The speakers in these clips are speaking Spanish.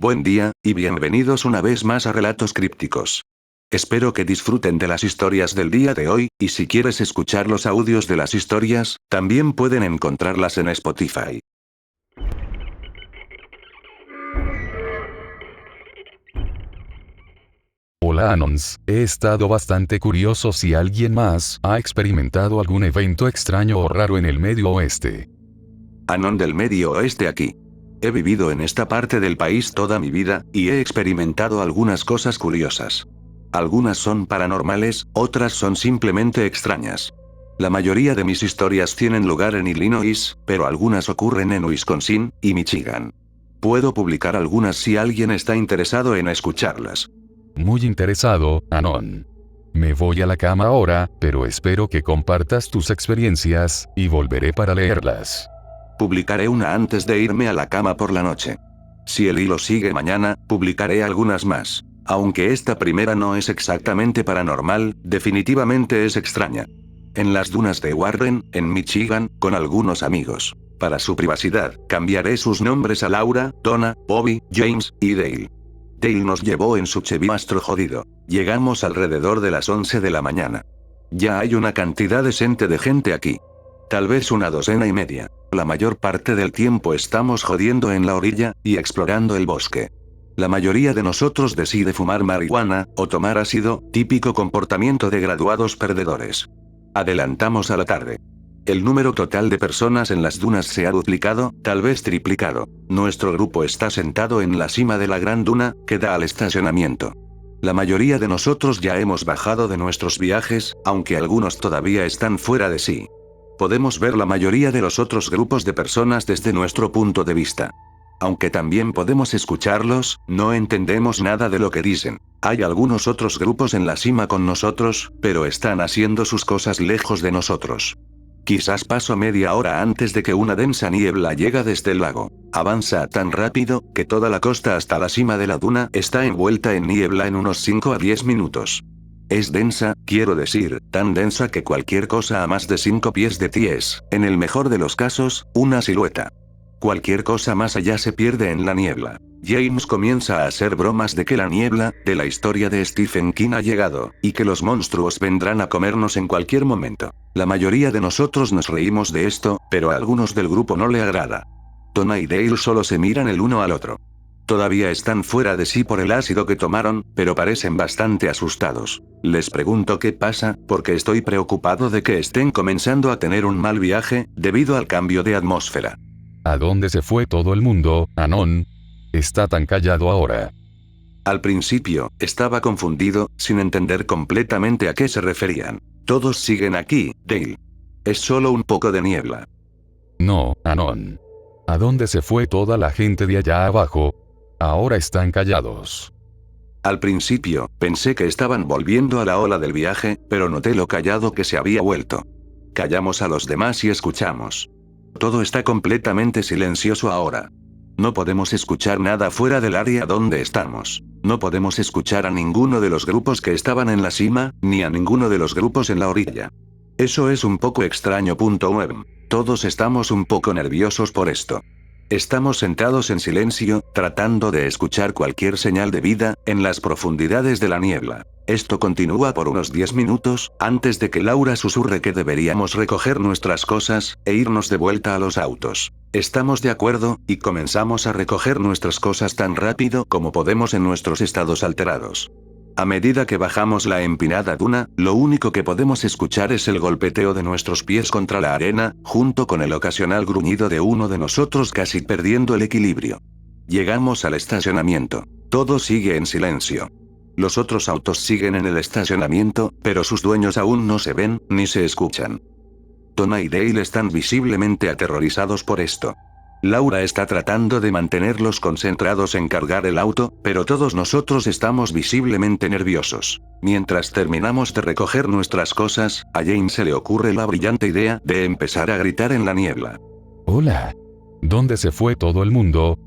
Buen día, y bienvenidos una vez más a Relatos Crípticos. Espero que disfruten de las historias del día de hoy, y si quieres escuchar los audios de las historias, también pueden encontrarlas en Spotify. Hola Anons, he estado bastante curioso si alguien más ha experimentado algún evento extraño o raro en el Medio Oeste. Anon del Medio Oeste aquí. He vivido en esta parte del país toda mi vida, y he experimentado algunas cosas curiosas. Algunas son paranormales, otras son simplemente extrañas. La mayoría de mis historias tienen lugar en Illinois, pero algunas ocurren en Wisconsin y Michigan. Puedo publicar algunas si alguien está interesado en escucharlas. Muy interesado, Anon. Me voy a la cama ahora, pero espero que compartas tus experiencias, y volveré para leerlas. Publicaré una antes de irme a la cama por la noche. Si el hilo sigue mañana, publicaré algunas más. Aunque esta primera no es exactamente paranormal, definitivamente es extraña. En las dunas de Warren, en Michigan, con algunos amigos. Para su privacidad, cambiaré sus nombres a Laura, Donna, Bobby, James y Dale. Dale nos llevó en su Chevy Mastro jodido. Llegamos alrededor de las 11 de la mañana. Ya hay una cantidad decente de gente aquí. Tal vez una docena y media. La mayor parte del tiempo estamos jodiendo en la orilla, y explorando el bosque. La mayoría de nosotros decide fumar marihuana, o tomar ácido, típico comportamiento de graduados perdedores. Adelantamos a la tarde. El número total de personas en las dunas se ha duplicado, tal vez triplicado. Nuestro grupo está sentado en la cima de la gran duna, que da al estacionamiento. La mayoría de nosotros ya hemos bajado de nuestros viajes, aunque algunos todavía están fuera de sí. Podemos ver la mayoría de los otros grupos de personas desde nuestro punto de vista. Aunque también podemos escucharlos, no entendemos nada de lo que dicen. Hay algunos otros grupos en la cima con nosotros, pero están haciendo sus cosas lejos de nosotros. Quizás paso media hora antes de que una densa niebla llegue desde el lago. Avanza tan rápido, que toda la costa hasta la cima de la duna está envuelta en niebla en unos 5 a 10 minutos. Es densa, quiero decir, tan densa que cualquier cosa a más de 5 pies de ti es, en el mejor de los casos, una silueta. Cualquier cosa más allá se pierde en la niebla. James comienza a hacer bromas de que la niebla, de la historia de Stephen King ha llegado, y que los monstruos vendrán a comernos en cualquier momento. La mayoría de nosotros nos reímos de esto, pero a algunos del grupo no le agrada. Donna y Dale solo se miran el uno al otro. Todavía están fuera de sí por el ácido que tomaron, pero parecen bastante asustados. Les pregunto qué pasa, porque estoy preocupado de que estén comenzando a tener un mal viaje, debido al cambio de atmósfera. ¿A dónde se fue todo el mundo, Anon? Está tan callado ahora. Al principio, estaba confundido, sin entender completamente a qué se referían. Todos siguen aquí, Dale. Es solo un poco de niebla. No, Anon. ¿A dónde se fue toda la gente de allá abajo? Ahora están callados. Al principio, pensé que estaban volviendo a la ola del viaje, pero noté lo callado que se había vuelto. Callamos a los demás y escuchamos. Todo está completamente silencioso ahora. No podemos escuchar nada fuera del área donde estamos. No podemos escuchar a ninguno de los grupos que estaban en la cima, ni a ninguno de los grupos en la orilla. Eso es un poco extraño. Todos estamos un poco nerviosos por esto. Estamos sentados en silencio, tratando de escuchar cualquier señal de vida, en las profundidades de la niebla. Esto continúa por unos 10 minutos, antes de que Laura susurre que deberíamos recoger nuestras cosas, e irnos de vuelta a los autos. Estamos de acuerdo, y comenzamos a recoger nuestras cosas tan rápido como podemos en nuestros estados alterados. A medida que bajamos la empinada duna, lo único que podemos escuchar es el golpeteo de nuestros pies contra la arena, junto con el ocasional gruñido de uno de nosotros casi perdiendo el equilibrio. Llegamos al estacionamiento. Todo sigue en silencio. Los otros autos siguen en el estacionamiento, pero sus dueños aún no se ven, ni se escuchan. Donna y Dale están visiblemente aterrorizados por esto. Laura está tratando de mantenerlos concentrados en cargar el auto, pero todos nosotros estamos visiblemente nerviosos. Mientras terminamos de recoger nuestras cosas, a James se le ocurre la brillante idea de empezar a gritar en la niebla. Hola. ¿Dónde se fue todo el mundo?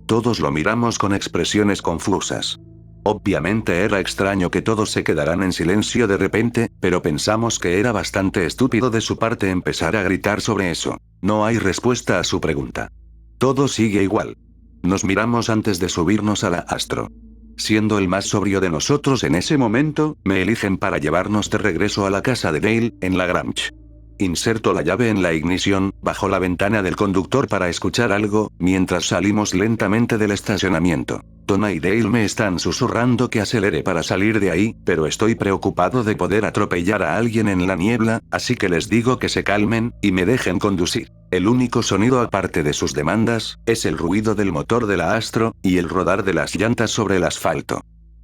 Todos lo miramos con expresiones confusas. Obviamente era extraño que todos se quedaran en silencio de repente, pero pensamos que era bastante estúpido de su parte empezar a gritar sobre eso. No hay respuesta a su pregunta. Todo sigue igual. Nos miramos antes de subirnos a la Astro. Siendo el más sobrio de nosotros en ese momento, me eligen para llevarnos de regreso a la casa de Dale, en la Grange. Inserto la llave en la ignición, bajo la ventana del conductor para escuchar algo, mientras salimos lentamente del estacionamiento. Donna y Dale me están susurrando que acelere para salir de ahí, pero estoy preocupado de poder atropellar a alguien en la niebla, así que les digo que se calmen, y me dejen conducir. El único sonido aparte de sus demandas, es el ruido del motor de la Astro, y el rodar de las llantas sobre el asfalto.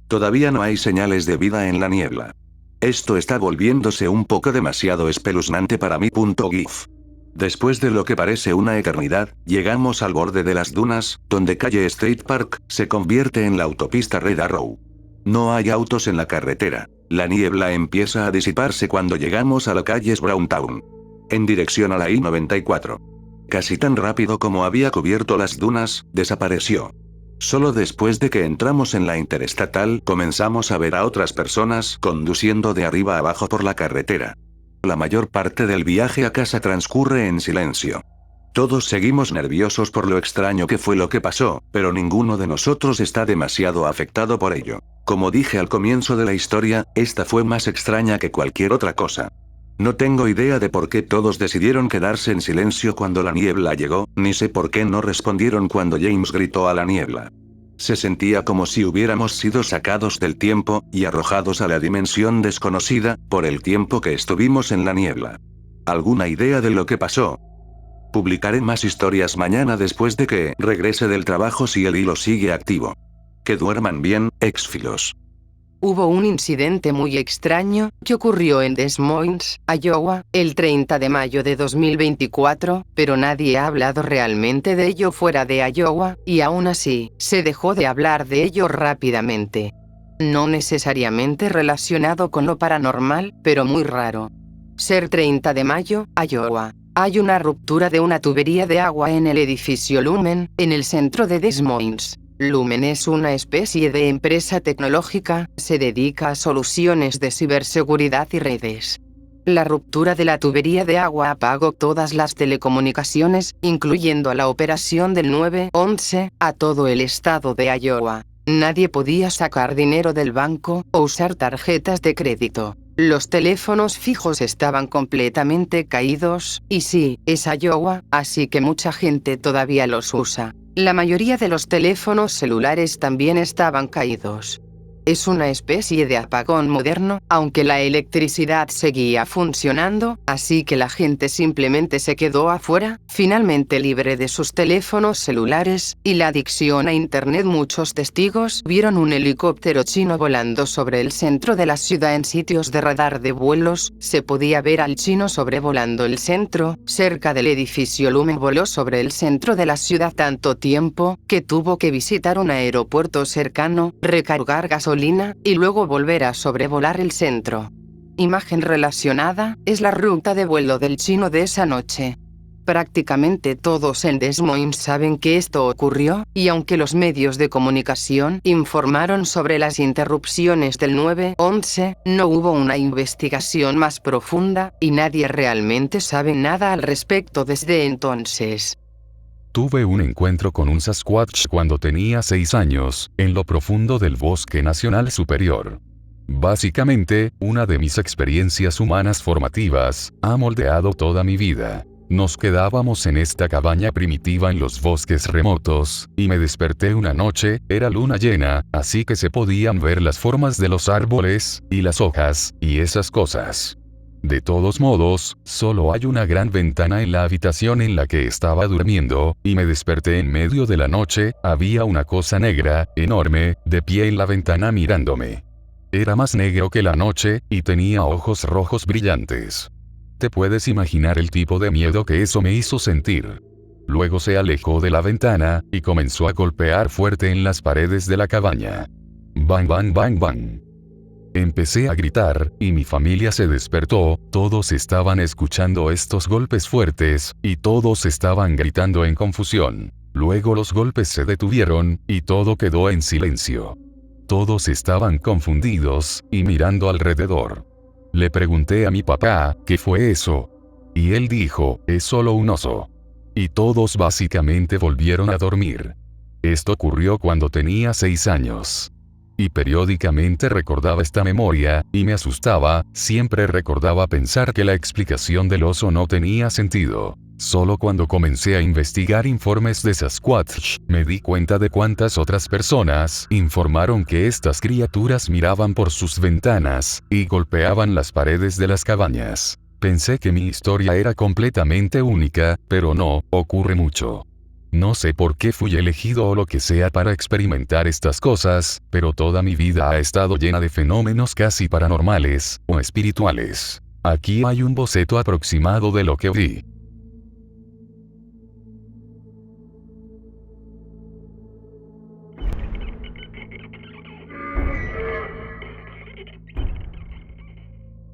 Todavía no hay señales de vida en la niebla. Esto está volviéndose un poco demasiado espeluznante para mí. GIF. Después de lo que parece una eternidad, llegamos al borde de las dunas, donde calle State Park se convierte en la autopista Red Arrow. No hay autos en la carretera. La niebla empieza a disiparse cuando llegamos a la calle Browntown, en dirección a la I-94. Casi tan rápido como había cubierto las dunas, desapareció. Solo después de que entramos en la interestatal, comenzamos a ver a otras personas conduciendo de arriba abajo por la carretera. La mayor parte del viaje a casa transcurre en silencio. Todos seguimos nerviosos por lo extraño que fue lo que pasó, pero ninguno de nosotros está demasiado afectado por ello. Como dije al comienzo de la historia, esta fue más extraña que cualquier otra cosa. No tengo idea de por qué todos decidieron quedarse en silencio cuando la niebla llegó, ni sé por qué no respondieron cuando James gritó a la niebla. Se sentía como si hubiéramos sido sacados del tiempo, y arrojados a la dimensión desconocida, por el tiempo que estuvimos en la niebla. ¿Alguna idea de lo que pasó? Publicaré más historias mañana después de que regrese del trabajo si el hilo sigue activo. Que duerman bien, exfilos. Hubo un incidente muy extraño, que ocurrió en Des Moines, Iowa, el 30 de mayo de 2024, pero nadie ha hablado realmente de ello fuera de Iowa, y aún así, se dejó de hablar de ello rápidamente. No necesariamente relacionado con lo paranormal, pero muy raro. Ser 30 de mayo, Iowa. Hay una ruptura de una tubería de agua en el edificio Lumen, en el centro de Des Moines. Lumen es una especie de empresa tecnológica, se dedica a soluciones de ciberseguridad y redes. La ruptura de la tubería de agua apagó todas las telecomunicaciones, incluyendo la operación del 911, a todo el estado de Iowa. Nadie podía sacar dinero del banco, o usar tarjetas de crédito. Los teléfonos fijos estaban completamente caídos, y sí, es Iowa, así que mucha gente todavía los usa. La mayoría de los teléfonos celulares también estaban caídos. Es una especie de apagón moderno, aunque la electricidad seguía funcionando, así que la gente simplemente se quedó afuera, finalmente libre de sus teléfonos celulares, y la adicción a Internet. Muchos testigos vieron un helicóptero chino volando sobre el centro de la ciudad en sitios de radar de vuelos, se podía ver al chino sobrevolando el centro, cerca del edificio Lumen. Voló sobre el centro de la ciudad tanto tiempo, que tuvo que visitar un aeropuerto cercano, recargar gasolina, y luego volver a sobrevolar el centro. Imagen relacionada, es la ruta de vuelo del chino de esa noche. Prácticamente todos en Des Moines saben que esto ocurrió, y aunque los medios de comunicación informaron sobre las interrupciones del 911, no hubo una investigación más profunda, y nadie realmente sabe nada al respecto desde entonces. Tuve un encuentro con un Sasquatch cuando tenía 6 años, en lo profundo del Bosque Nacional Superior. Básicamente, una de mis experiencias humanas formativas, ha moldeado toda mi vida. Nos quedábamos en esta cabaña primitiva en los bosques remotos, y me desperté una noche, era luna llena, así que se podían ver las formas de los árboles, y las hojas, y esas cosas. De todos modos, solo hay una gran ventana en la habitación en la que estaba durmiendo, y me desperté en medio de la noche, había una cosa negra, enorme, de pie en la ventana mirándome. Era más negro que la noche, y tenía ojos rojos brillantes. Te puedes imaginar el tipo de miedo que eso me hizo sentir. Luego se alejó de la ventana, y comenzó a golpear fuerte en las paredes de la cabaña. Bang bang bang bang. Empecé a gritar, y mi familia se despertó, todos estaban escuchando estos golpes fuertes, y todos estaban gritando en confusión. Luego los golpes se detuvieron, y todo quedó en silencio. Todos estaban confundidos, y mirando alrededor. Le pregunté a mi papá, ¿qué fue eso? Y él dijo, es solo un oso. Y todos básicamente volvieron a dormir. Esto ocurrió cuando tenía 6 años. Y periódicamente recordaba esta memoria, y me asustaba, siempre recordaba pensar que la explicación del oso no tenía sentido. Solo cuando comencé a investigar informes de Sasquatch, me di cuenta de cuántas otras personas informaron que estas criaturas miraban por sus ventanas, y golpeaban las paredes de las cabañas. Pensé que mi historia era completamente única, pero no, ocurre mucho. No sé por qué fui elegido o lo que sea para experimentar estas cosas, pero toda mi vida ha estado llena de fenómenos casi paranormales, o espirituales. Aquí hay un boceto aproximado de lo que vi.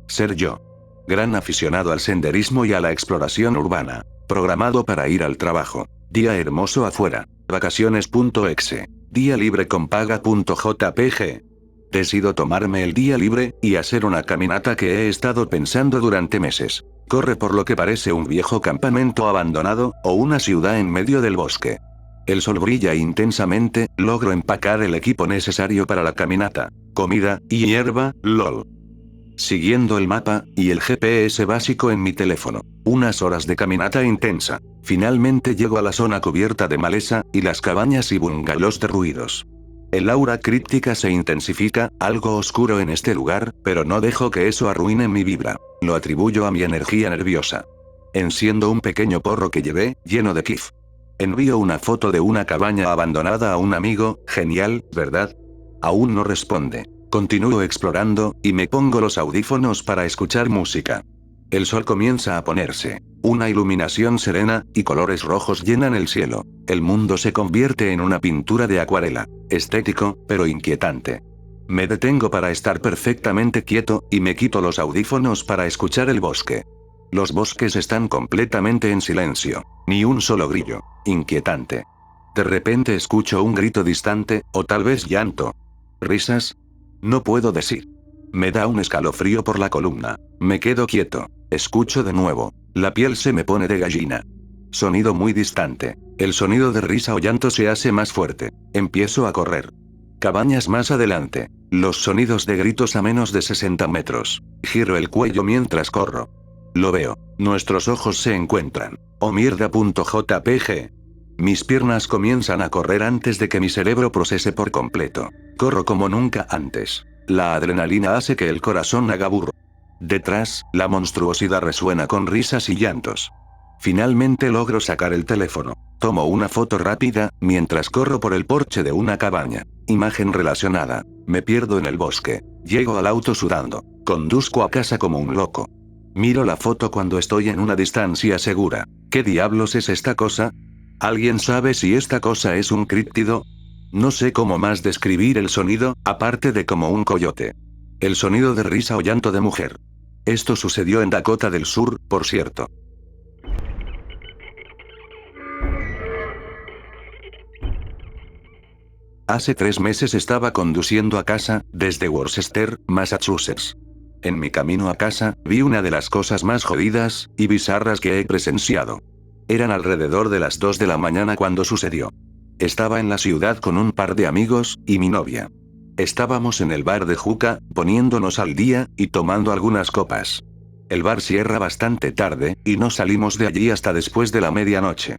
Ser yo. Gran aficionado al senderismo y a la exploración urbana. Programado para ir al trabajo. Día hermoso afuera. Vacaciones.exe. Día libre con paga.jpg. Decido tomarme el día libre, y hacer una caminata que he estado pensando durante meses. Corre por lo que parece un viejo campamento abandonado, o una ciudad en medio del bosque. El sol brilla intensamente, logro empacar el equipo necesario para la caminata. Comida, y hierba, lol. Siguiendo el mapa, y el GPS básico en mi teléfono. Unas horas de caminata intensa. Finalmente llego a la zona cubierta de maleza, y las cabañas y bungalows derruidos. El aura críptica se intensifica, algo oscuro en este lugar, pero no dejo que eso arruine mi vibra. Lo atribuyo a mi energía nerviosa. Enciendo un pequeño porro que llevé, lleno de kif. Envío una foto de una cabaña abandonada a un amigo, genial, ¿verdad? Aún no responde. Continúo explorando, y me pongo los audífonos para escuchar música. El sol comienza a ponerse. Una iluminación serena, y colores rojos llenan el cielo. El mundo se convierte en una pintura de acuarela. Estético, pero inquietante. Me detengo para estar perfectamente quieto, y me quito los audífonos para escuchar el bosque. Los bosques están completamente en silencio. Ni un solo grillo. Inquietante. De repente escucho un grito distante, o tal vez llanto. ¿Risas? No puedo decir. Me da un escalofrío por la columna. Me quedo quieto. Escucho de nuevo. La piel se me pone de gallina. Sonido muy distante. El sonido de risa o llanto se hace más fuerte. Empiezo a correr. Cabañas más adelante. Los sonidos de gritos a menos de 60 metros. Giro el cuello mientras corro. Lo veo. Nuestros ojos se encuentran. Oh mierda.jpg. Mis piernas comienzan a correr antes de que mi cerebro procese por completo. Corro como nunca antes. La adrenalina hace que el corazón haga burro. Detrás, la monstruosidad resuena con risas y llantos. Finalmente logro sacar el teléfono. Tomo una foto rápida, mientras corro por el porche de una cabaña. Imagen relacionada. Me pierdo en el bosque. Llego al auto sudando. Conduzco a casa como un loco. Miro la foto cuando estoy en una distancia segura. ¿Qué diablos es esta cosa? ¿Alguien sabe si esta cosa es un críptido? No sé cómo más describir el sonido, aparte de como un coyote. El sonido de risa o llanto de mujer. Esto sucedió en Dakota del Sur, por cierto. Hace 3 meses estaba conduciendo a casa, desde Worcester, Massachusetts. En mi camino a casa, vi una de las cosas más jodidas y bizarras que he presenciado. Eran alrededor de las 2 de la mañana cuando sucedió. Estaba en la ciudad con un par de amigos, y mi novia. Estábamos en el bar de Juca, poniéndonos al día, y tomando algunas copas. El bar cierra bastante tarde, y no salimos de allí hasta después de la medianoche.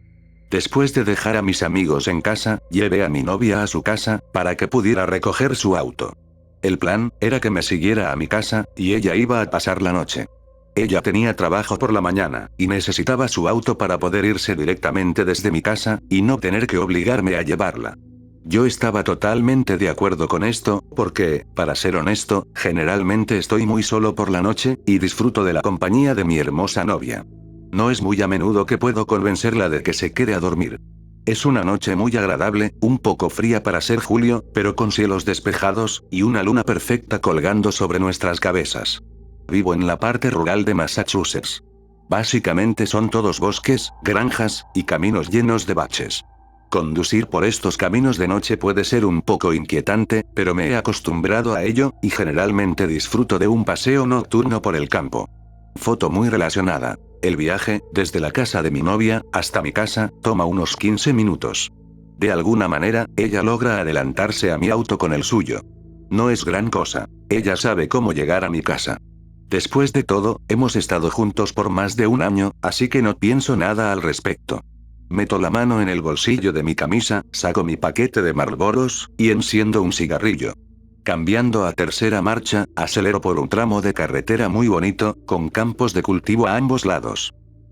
Después de dejar a mis amigos en casa, llevé a mi novia a su casa, para que pudiera recoger su auto. El plan, era que me siguiera a mi casa, y ella iba a pasar la noche. Ella tenía trabajo por la mañana, y necesitaba su auto para poder irse directamente desde mi casa, y no tener que obligarme a llevarla. Yo estaba totalmente de acuerdo con esto, porque, para ser honesto, generalmente estoy muy solo por la noche, y disfruto de la compañía de mi hermosa novia. No es muy a menudo que puedo convencerla de que se quede a dormir. Es una noche muy agradable, un poco fría para ser julio, pero con cielos despejados, y una luna perfecta colgando sobre nuestras cabezas. Vivo en la parte rural de Massachusetts. Básicamente son todos bosques, granjas, y caminos llenos de baches. Conducir por estos caminos de noche puede ser un poco inquietante, pero me he acostumbrado a ello, y generalmente disfruto de un paseo nocturno por el campo. Foto muy relacionada. El viaje, desde la casa de mi novia, hasta mi casa, toma unos 15 minutos. De alguna manera, ella logra adelantarse a mi auto con el suyo. No es gran cosa. Ella sabe cómo llegar a mi casa. Después de todo, hemos estado juntos por más de un año, así que no pienso nada al respecto. Meto la mano en el bolsillo de mi camisa, saco mi paquete de Marlboros, y enciendo un cigarrillo. Cambiando a tercera marcha, acelero por un tramo de carretera muy bonito, con campos de cultivo a ambos lados.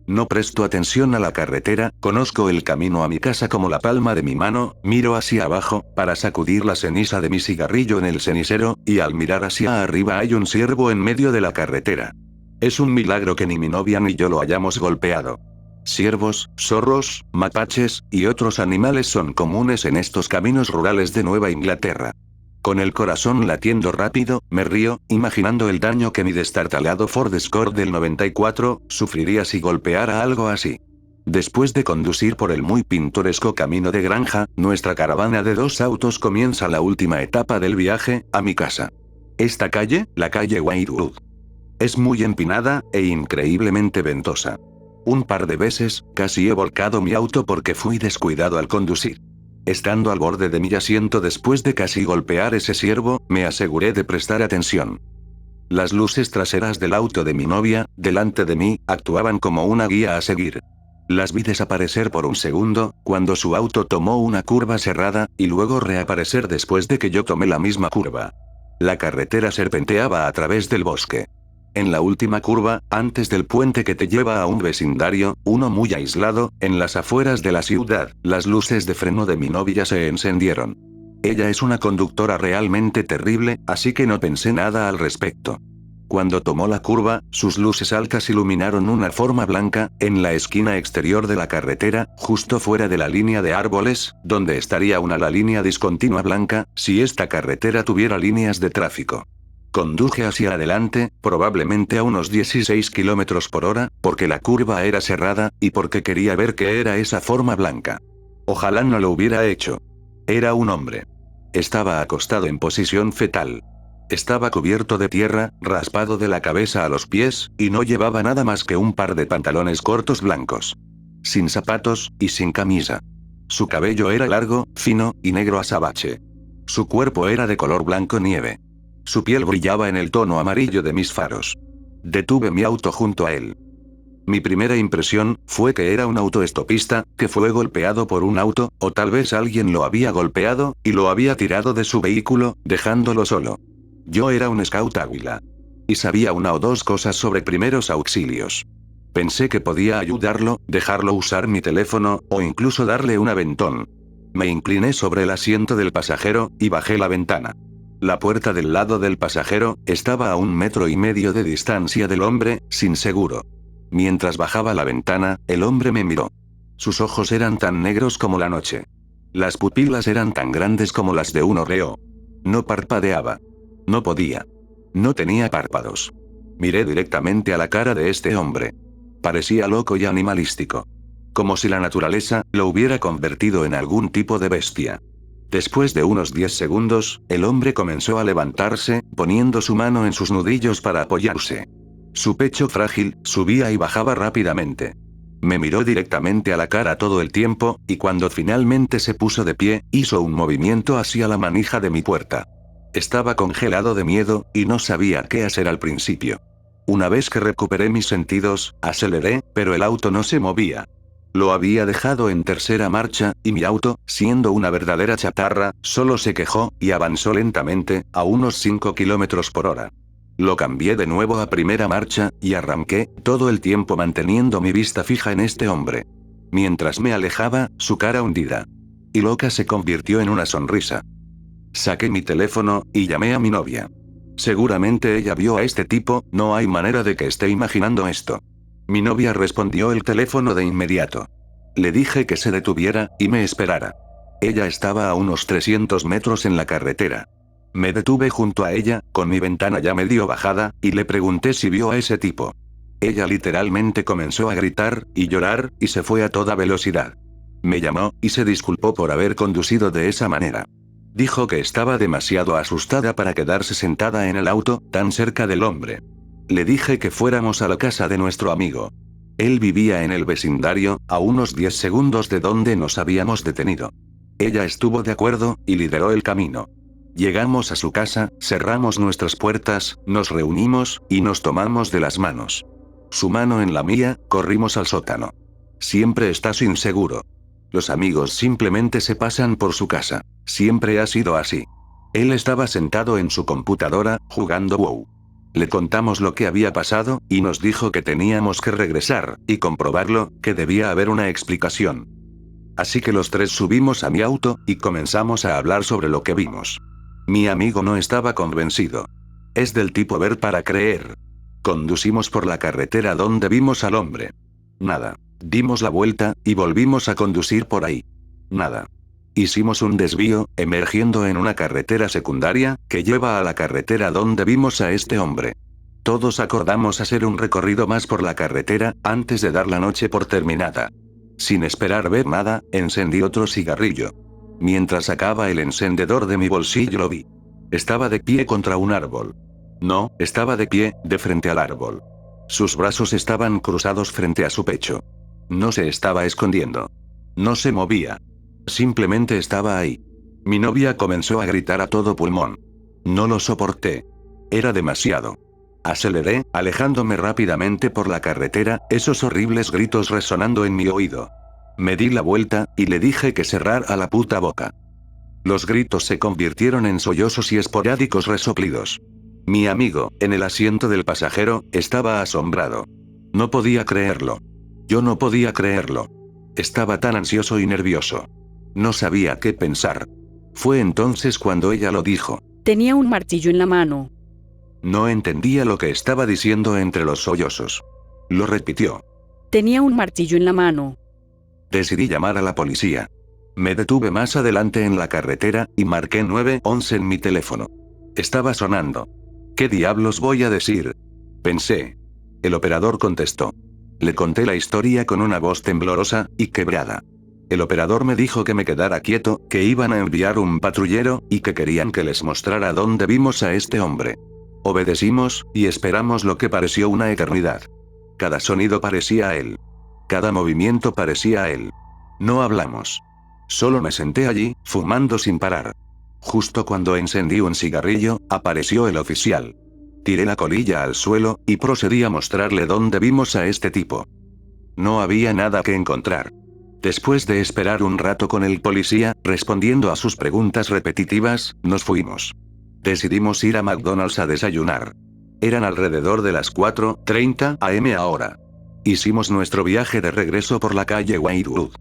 No presto atención a la carretera, conozco el camino a mi casa como la palma de mi mano, miro hacia abajo, para sacudir la ceniza de mi cigarrillo en el cenicero, y al mirar hacia arriba hay un ciervo en medio de la carretera. Es un milagro que ni mi novia ni yo lo hayamos golpeado. Ciervos, zorros, mapaches, y otros animales son comunes en estos caminos rurales de Nueva Inglaterra. Con el corazón latiendo rápido, me río, imaginando el daño que mi destartalado Ford Escort del 94 sufriría si golpeara algo así. Después de conducir por el muy pintoresco camino de granja, nuestra caravana de 2 autos comienza la última etapa del viaje, a mi casa. Esta calle, la calle Whitewood, es muy empinada, e increíblemente ventosa. Un par de veces, casi he volcado mi auto porque fui descuidado al conducir. Estando al borde de mi asiento después de casi golpear ese ciervo, me aseguré de prestar atención. Las luces traseras del auto de mi novia, delante de mí, actuaban como una guía a seguir. Las vi desaparecer por un segundo, cuando su auto tomó una curva cerrada, y luego reaparecer después de que yo tomé la misma curva. La carretera serpenteaba a través del bosque. En la última curva, antes del puente que te lleva a un vecindario, uno muy aislado, en las afueras de la ciudad, las luces de freno de mi novia se encendieron. Ella es una conductora realmente terrible, así que no pensé nada al respecto. Cuando tomó la curva, sus luces altas iluminaron una forma blanca, en la esquina exterior de la carretera, justo fuera de la línea de árboles, donde estaría la línea discontinua blanca, si esta carretera tuviera líneas de tráfico. Conduje hacia adelante, probablemente a unos 16 km por hora, porque la curva era cerrada, y porque quería ver qué era esa forma blanca. Ojalá no lo hubiera hecho. Era un hombre. Estaba acostado en posición fetal. Estaba cubierto de tierra, raspado de la cabeza a los pies, y no llevaba nada más que un par de pantalones cortos blancos. Sin zapatos, y sin camisa. Su cabello era largo, fino, y negro azabache. Su cuerpo era de color blanco nieve. Su piel brillaba en el tono amarillo de mis faros. Detuve mi auto junto a él. Mi primera impresión fue que era un autoestopista, que fue golpeado por un auto, o tal vez alguien lo había golpeado, y lo había tirado de su vehículo, dejándolo solo. Yo era un scout águila. Y sabía una o dos cosas sobre primeros auxilios. Pensé que podía ayudarlo, dejarlo usar mi teléfono, o incluso darle un aventón. Me incliné sobre el asiento del pasajero, y bajé la ventana. La puerta del lado del pasajero estaba a 1,5 metros de distancia del hombre, sin seguro. Mientras bajaba la ventana, el hombre me miró. Sus ojos eran tan negros como la noche. Las pupilas eran tan grandes como las de un oreo. No parpadeaba. No podía. No tenía párpados. Miré directamente a la cara de este hombre. Parecía loco y animalístico. Como si la naturaleza lo hubiera convertido en algún tipo de bestia. Después de unos 10 segundos, el hombre comenzó a levantarse, poniendo su mano en sus nudillos para apoyarse. Su pecho frágil subía y bajaba rápidamente. Me miró directamente a la cara todo el tiempo, y cuando finalmente se puso de pie, hizo un movimiento hacia la manija de mi puerta. Estaba congelado de miedo, y no sabía qué hacer al principio. Una vez que recuperé mis sentidos, aceleré, pero el auto no se movía. Lo había dejado en tercera marcha, y mi auto, siendo una verdadera chatarra, solo se quejó, y avanzó lentamente, a unos 5 km por hora. Lo cambié de nuevo a primera marcha, y arranqué, todo el tiempo manteniendo mi vista fija en este hombre. Mientras me alejaba, su cara hundida y loca se convirtió en una sonrisa. Saqué mi teléfono, y llamé a mi novia. Seguramente ella vio a este tipo, no hay manera de que esté imaginando esto. Mi novia respondió el teléfono de inmediato. Le dije que se detuviera, y me esperara. Ella estaba a unos 300 metros en la carretera. Me detuve junto a ella, con mi ventana ya medio bajada, y le pregunté si vio a ese tipo. Ella literalmente comenzó a gritar, y llorar, y se fue a toda velocidad. Me llamó, y se disculpó por haber conducido de esa manera. Dijo que estaba demasiado asustada para quedarse sentada en el auto, tan cerca del hombre. Le dije que fuéramos a la casa de nuestro amigo. Él vivía en el vecindario, a unos 10 segundos de donde nos habíamos detenido. Ella estuvo de acuerdo, y lideró el camino. Llegamos a su casa, cerramos nuestras puertas, nos reunimos, y nos tomamos de las manos. Su mano en la mía, corrimos al sótano. Siempre estás inseguro. Los amigos simplemente se pasan por su casa. Siempre ha sido así. Él estaba sentado en su computadora, jugando WoW. Le contamos lo que había pasado, y nos dijo que teníamos que regresar, y comprobarlo, que debía haber una explicación. Así que los tres subimos a mi auto, y comenzamos a hablar sobre lo que vimos. Mi amigo no estaba convencido. Es del tipo ver para creer. Conducimos por la carretera donde vimos al hombre. Nada. Dimos la vuelta, y volvimos a conducir por ahí. Nada. Hicimos un desvío, emergiendo en una carretera secundaria, que lleva a la carretera donde vimos a este hombre. Todos acordamos hacer un recorrido más por la carretera, antes de dar la noche por terminada. Sin esperar ver nada, encendí otro cigarrillo. Mientras sacaba el encendedor de mi bolsillo lo vi. Estaba de pie contra un árbol. No, estaba de pie, de frente al árbol. Sus brazos estaban cruzados frente a su pecho. No se estaba escondiendo. No se movía. Simplemente estaba ahí. Mi novia comenzó a gritar a todo pulmón. No lo soporté. Era demasiado. Aceleré, alejándome rápidamente por la carretera, esos horribles gritos resonando en mi oído. Me di la vuelta, y le dije que cerrara la puta boca. Los gritos se convirtieron en sollozos y esporádicos resoplidos. Mi amigo, en el asiento del pasajero, estaba asombrado. No podía creerlo. Yo no podía creerlo. Estaba tan ansioso y nervioso. No sabía qué pensar. Fue entonces cuando ella lo dijo. Tenía un martillo en la mano. No entendía lo que estaba diciendo entre los sollozos. Lo repitió. Tenía un martillo en la mano. Decidí llamar a la policía. Me detuve más adelante en la carretera, y marqué 911 en mi teléfono. Estaba sonando. ¿Qué diablos voy a decir? Pensé. El operador contestó. Le conté la historia con una voz temblorosa y quebrada. El operador me dijo que me quedara quieto, que iban a enviar un patrullero, y que querían que les mostrara dónde vimos a este hombre. Obedecimos, y esperamos lo que pareció una eternidad. Cada sonido parecía a él. Cada movimiento parecía a él. No hablamos. Solo me senté allí, fumando sin parar. Justo cuando encendí un cigarrillo, apareció el oficial. Tiré la colilla al suelo, y procedí a mostrarle dónde vimos a este tipo. No había nada que encontrar. Después de esperar un rato con el policía, respondiendo a sus preguntas repetitivas, nos fuimos. Decidimos ir a McDonald's a desayunar. Eran alrededor de las 4:30 am ahora. Hicimos nuestro viaje de regreso por la calle Wynwood.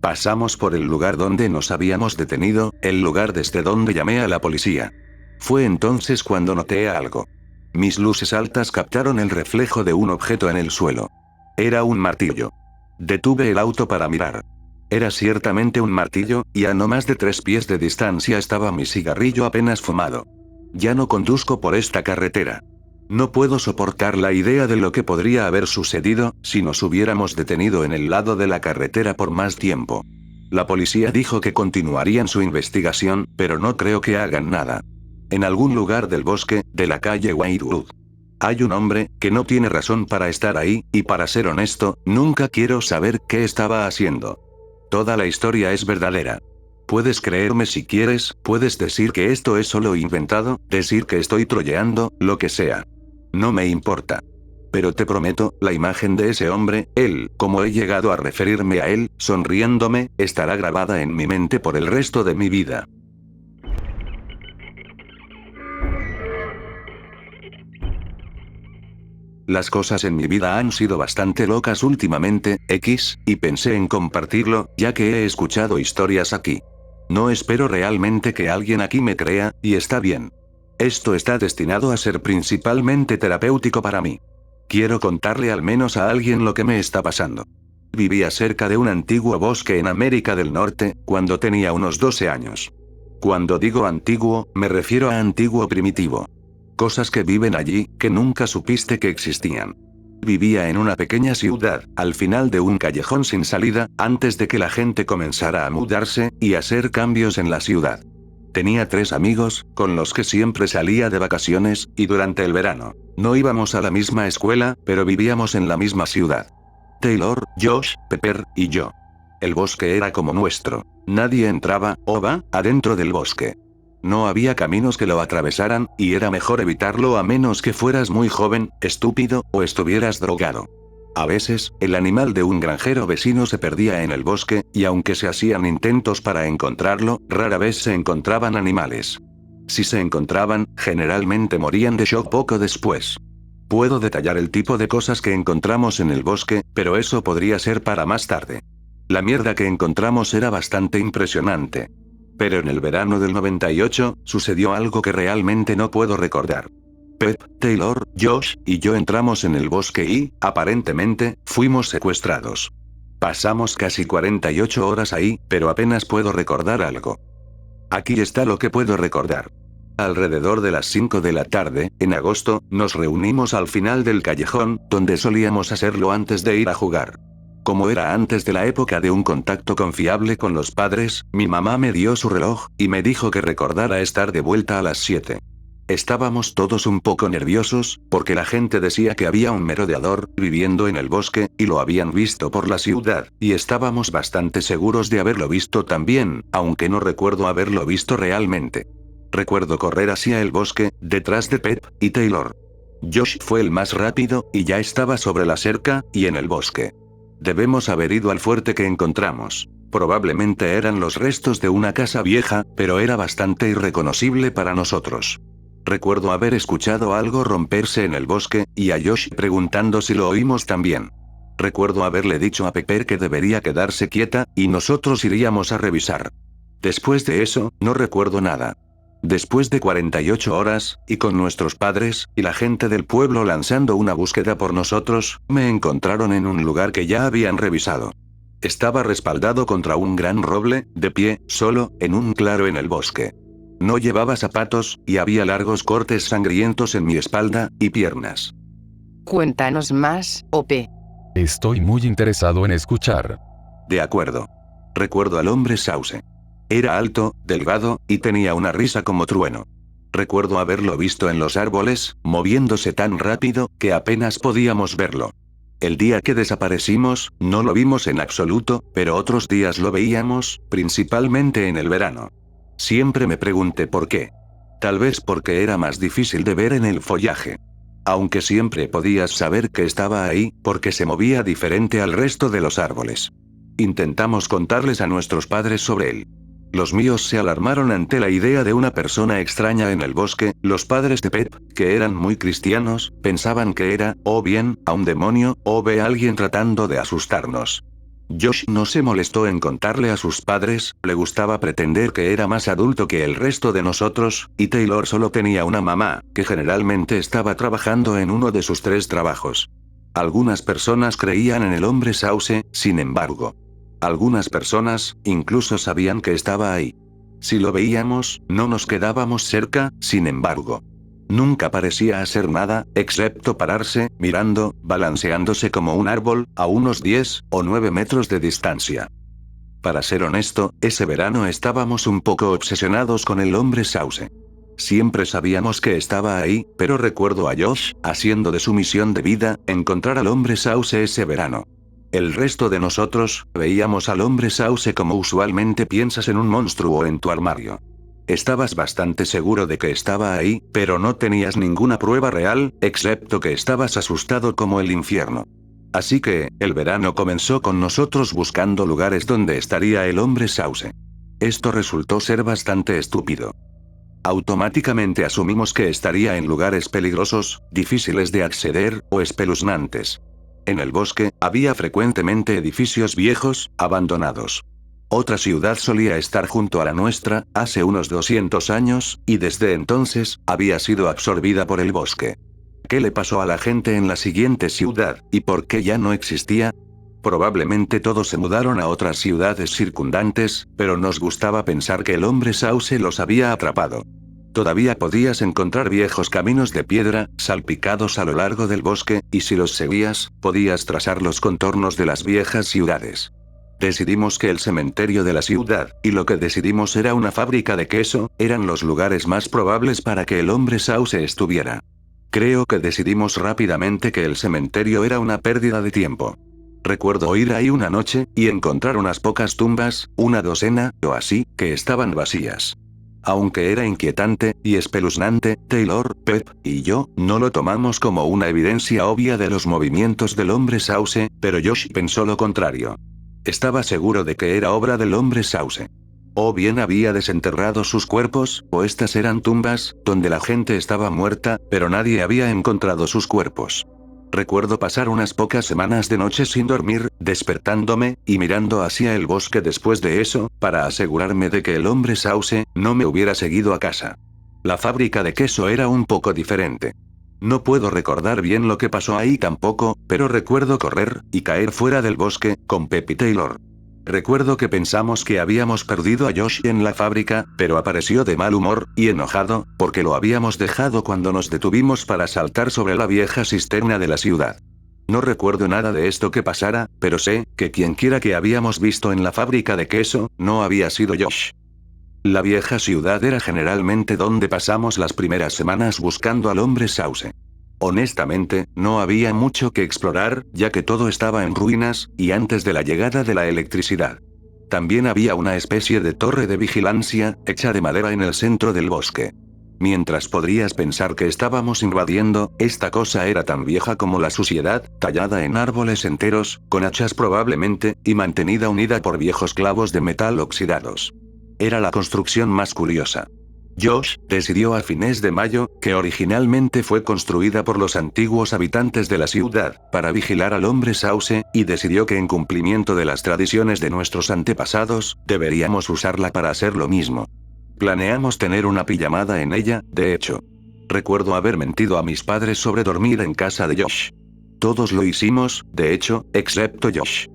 Pasamos por el lugar donde nos habíamos detenido, el lugar desde donde llamé a la policía. Fue entonces cuando noté algo. Mis luces altas captaron el reflejo de un objeto en el suelo. Era un martillo. Detuve el auto para mirar. Era ciertamente un martillo, y a no más de 3 pies de distancia estaba mi cigarrillo apenas fumado. Ya no conduzco por esta carretera. No puedo soportar la idea de lo que podría haber sucedido, si nos hubiéramos detenido en el lado de la carretera por más tiempo. La policía dijo que continuarían su investigación, pero no creo que hagan nada. En algún lugar del bosque, de la calle Wynwood. Hay un hombre, que no tiene razón para estar ahí, y para ser honesto, nunca quiero saber qué estaba haciendo. Toda la historia es verdadera. Puedes creerme si quieres, puedes decir que esto es solo inventado, decir que estoy troleando, lo que sea. No me importa. Pero te prometo, la imagen de ese hombre, él, como he llegado a referirme a él, sonriéndome, estará grabada en mi mente por el resto de mi vida. Las cosas en mi vida han sido bastante locas últimamente, y pensé en compartirlo, ya que he escuchado historias aquí. No espero realmente que alguien aquí me crea, y está bien. Esto está destinado a ser principalmente terapéutico para mí. Quiero contarle al menos a alguien lo que me está pasando. Vivía cerca de un antiguo bosque en América del Norte, cuando tenía unos 12 años. Cuando digo antiguo, me refiero a antiguo primitivo. Cosas que viven allí, que nunca supiste que existían. Vivía en una pequeña ciudad, al final de un callejón sin salida, antes de que la gente comenzara a mudarse, y hacer cambios en la ciudad. Tenía 3 amigos, con los que siempre salía de vacaciones, y durante el verano. No íbamos a la misma escuela, pero vivíamos en la misma ciudad. Taylor, Josh, Pepper, y yo. El bosque era como nuestro. Nadie entraba, o va, adentro del bosque. No había caminos que lo atravesaran, y era mejor evitarlo a menos que fueras muy joven, estúpido, o estuvieras drogado. A veces, el animal de un granjero vecino se perdía en el bosque, y aunque se hacían intentos para encontrarlo, rara vez se encontraban animales. Si se encontraban, generalmente morían de shock poco después. Puedo detallar el tipo de cosas que encontramos en el bosque, pero eso podría ser para más tarde. La mierda que encontramos era bastante impresionante. Pero en el verano del 98, sucedió algo que realmente no puedo recordar. Pep, Taylor, Josh y yo entramos en el bosque y, aparentemente, fuimos secuestrados. Pasamos casi 48 horas ahí, pero apenas puedo recordar algo. Aquí está lo que puedo recordar. Alrededor de las 5 de la tarde, en agosto, nos reunimos al final del callejón, donde solíamos hacerlo antes de ir a jugar. Como era antes de la época de un contacto confiable con los padres, mi mamá me dio su reloj, y me dijo que recordara estar de vuelta a las 7. Estábamos todos un poco nerviosos, porque la gente decía que había un merodeador viviendo en el bosque, y lo habían visto por la ciudad, y estábamos bastante seguros de haberlo visto también, aunque no recuerdo haberlo visto realmente. Recuerdo correr hacia el bosque, detrás de Pep y Taylor. Josh fue el más rápido, y ya estaba sobre la cerca, y en el bosque. Debemos haber ido al fuerte que encontramos. Probablemente eran los restos de una casa vieja, pero era bastante irreconocible para nosotros. Recuerdo haber escuchado algo romperse en el bosque, y a Josh preguntando si lo oímos también. Recuerdo haberle dicho a Pepper que debería quedarse quieta, y nosotros iríamos a revisar. Después de eso, no recuerdo nada. Después de 48 horas, y con nuestros padres, y la gente del pueblo lanzando una búsqueda por nosotros, me encontraron en un lugar que ya habían revisado. Estaba respaldado contra un gran roble, de pie, solo, en un claro en el bosque. No llevaba zapatos, y había largos cortes sangrientos en mi espalda y piernas. Cuéntanos más, OP. Estoy muy interesado en escuchar. De acuerdo. Recuerdo al hombre sauce. Era alto, delgado, y tenía una risa como trueno. Recuerdo haberlo visto en los árboles, moviéndose tan rápido, que apenas podíamos verlo. El día que desaparecimos, no lo vimos en absoluto, pero otros días lo veíamos, principalmente en el verano. Siempre me pregunté por qué. Tal vez porque era más difícil de ver en el follaje. Aunque siempre podías saber que estaba ahí, porque se movía diferente al resto de los árboles. Intentamos contarles a nuestros padres sobre él. Los míos se alarmaron ante la idea de una persona extraña en el bosque. Los padres de Pep, que eran muy cristianos, pensaban que era, o bien, a un demonio, o a alguien tratando de asustarnos. Josh no se molestó en contarle a sus padres, le gustaba pretender que era más adulto que el resto de nosotros, y Taylor solo tenía una mamá, que generalmente estaba trabajando en uno de sus 3 trabajos. Algunas personas creían en el hombre sauce, sin embargo. Algunas personas, incluso sabían que estaba ahí. Si lo veíamos, no nos quedábamos cerca, sin embargo. Nunca parecía hacer nada, excepto pararse, mirando, balanceándose como un árbol, a unos 10 o 9 metros de distancia. Para ser honesto, ese verano estábamos un poco obsesionados con el hombre sauce. Siempre sabíamos que estaba ahí, pero recuerdo a Josh, haciendo de su misión de vida, encontrar al hombre sauce ese verano. El resto de nosotros, veíamos al hombre sauce como usualmente piensas en un monstruo en tu armario. Estabas bastante seguro de que estaba ahí, pero no tenías ninguna prueba real, excepto que estabas asustado como el infierno. Así que, el verano comenzó con nosotros buscando lugares donde estaría el hombre sauce. Esto resultó ser bastante estúpido. Automáticamente asumimos que estaría en lugares peligrosos, difíciles de acceder, o espeluznantes. En el bosque, había frecuentemente edificios viejos, abandonados. Otra ciudad solía estar junto a la nuestra, hace unos 200 años, y desde entonces, había sido absorbida por el bosque. ¿Qué le pasó a la gente en la siguiente ciudad, y por qué ya no existía? Probablemente todos se mudaron a otras ciudades circundantes, pero nos gustaba pensar que el hombre sauce los había atrapado. Todavía podías encontrar viejos caminos de piedra, salpicados a lo largo del bosque, y si los seguías, podías trazar los contornos de las viejas ciudades. Decidimos que el cementerio de la ciudad, y lo que decidimos era una fábrica de queso, eran los lugares más probables para que el hombre sauce estuviera. Creo que decidimos rápidamente que el cementerio era una pérdida de tiempo. Recuerdo ir ahí una noche, y encontrar unas pocas tumbas, una docena, o así, que estaban vacías. Aunque era inquietante, y espeluznante, Taylor, Pep, y yo, no lo tomamos como una evidencia obvia de los movimientos del hombre sauce, pero Josh pensó lo contrario. Estaba seguro de que era obra del hombre sauce. O bien había desenterrado sus cuerpos, o estas eran tumbas, donde la gente estaba muerta, pero nadie había encontrado sus cuerpos. Recuerdo pasar unas pocas semanas de noche sin dormir, despertándome, y mirando hacia el bosque después de eso, para asegurarme de que el hombre sauce no me hubiera seguido a casa. La fábrica de queso era un poco diferente. No puedo recordar bien lo que pasó ahí tampoco, pero recuerdo correr, y caer fuera del bosque, con Pep y Taylor. Recuerdo que pensamos que habíamos perdido a Josh en la fábrica, pero apareció de mal humor, y enojado, porque lo habíamos dejado cuando nos detuvimos para saltar sobre la vieja cisterna de la ciudad. No recuerdo nada de esto que pasara, pero sé que quienquiera que habíamos visto en la fábrica de queso, no había sido Josh. La vieja ciudad era generalmente donde pasamos las primeras semanas buscando al hombre sauce. Honestamente, no había mucho que explorar, ya que todo estaba en ruinas, y antes de la llegada de la electricidad. También había una especie de torre de vigilancia, hecha de madera en el centro del bosque. Mientras podrías pensar que estábamos invadiendo, esta cosa era tan vieja como la suciedad, tallada en árboles enteros, con hachas probablemente, y mantenida unida por viejos clavos de metal oxidados. Era la construcción más curiosa. Josh decidió a fines de mayo, que originalmente fue construida por los antiguos habitantes de la ciudad, para vigilar al hombre sauce, y decidió que en cumplimiento de las tradiciones de nuestros antepasados, deberíamos usarla para hacer lo mismo. Planeamos tener una pijamada en ella, de hecho. Recuerdo haber mentido a mis padres sobre dormir en casa de Josh. Todos lo hicimos, de hecho, excepto Josh.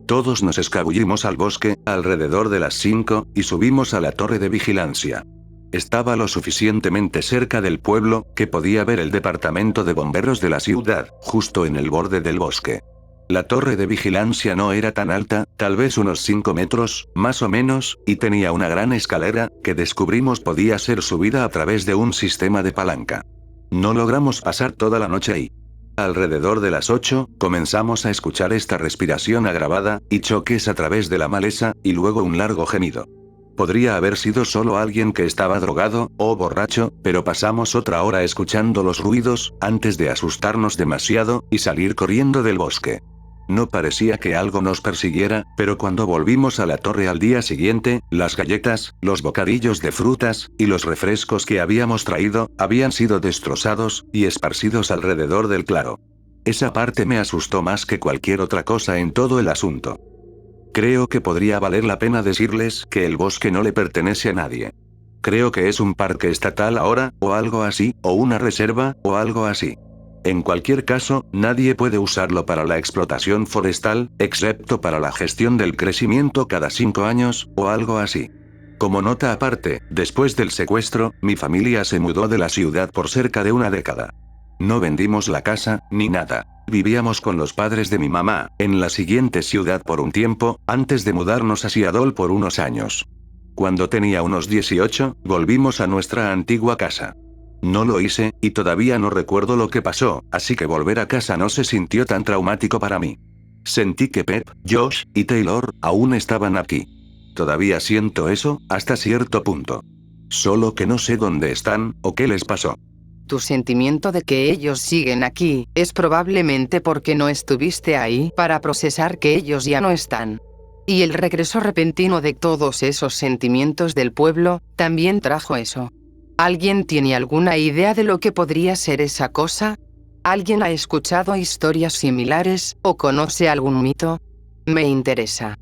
Todos nos escabullimos al bosque, alrededor de las 5, y subimos a la torre de vigilancia. Estaba lo suficientemente cerca del pueblo, que podía ver el departamento de bomberos de la ciudad, justo en el borde del bosque. La torre de vigilancia no era tan alta, tal vez unos 5 metros, más o menos, y tenía una gran escalera, que descubrimos podía ser subida a través de un sistema de palanca. No logramos pasar toda la noche ahí. Alrededor de las 8, comenzamos a escuchar esta respiración agravada, y choques a través de la maleza, y luego un largo gemido. Podría haber sido solo alguien que estaba drogado, o borracho, pero pasamos otra hora escuchando los ruidos, antes de asustarnos demasiado, y salir corriendo del bosque. No parecía que algo nos persiguiera, pero cuando volvimos a la torre al día siguiente, las galletas, los bocadillos de frutas, y los refrescos que habíamos traído, habían sido destrozados, y esparcidos alrededor del claro. Esa parte me asustó más que cualquier otra cosa en todo el asunto. Creo que podría valer la pena decirles que el bosque no le pertenece a nadie. Creo que es un parque estatal ahora, o algo así, o una reserva, o algo así. En cualquier caso, nadie puede usarlo para la explotación forestal, excepto para la gestión del crecimiento cada 5 años, o algo así. Como nota aparte, después del secuestro, mi familia se mudó de la ciudad por cerca de una década. No vendimos la casa, ni nada. Vivíamos con los padres de mi mamá, en la siguiente ciudad por un tiempo, antes de mudarnos a Seattle por unos años. Cuando tenía unos 18, volvimos a nuestra antigua casa. No lo hice, y todavía no recuerdo lo que pasó, así que volver a casa no se sintió tan traumático para mí. Sentí que Pep, Josh, y Taylor, aún estaban aquí. Todavía siento eso, hasta cierto punto. Solo que no sé dónde están, o qué les pasó. Tu sentimiento de que ellos siguen aquí, es probablemente porque no estuviste ahí para procesar que ellos ya no están. Y el regreso repentino de todos esos sentimientos del pueblo, también trajo eso. ¿Alguien tiene alguna idea de lo que podría ser esa cosa? ¿Alguien ha escuchado historias similares, o conoce algún mito? Me interesa.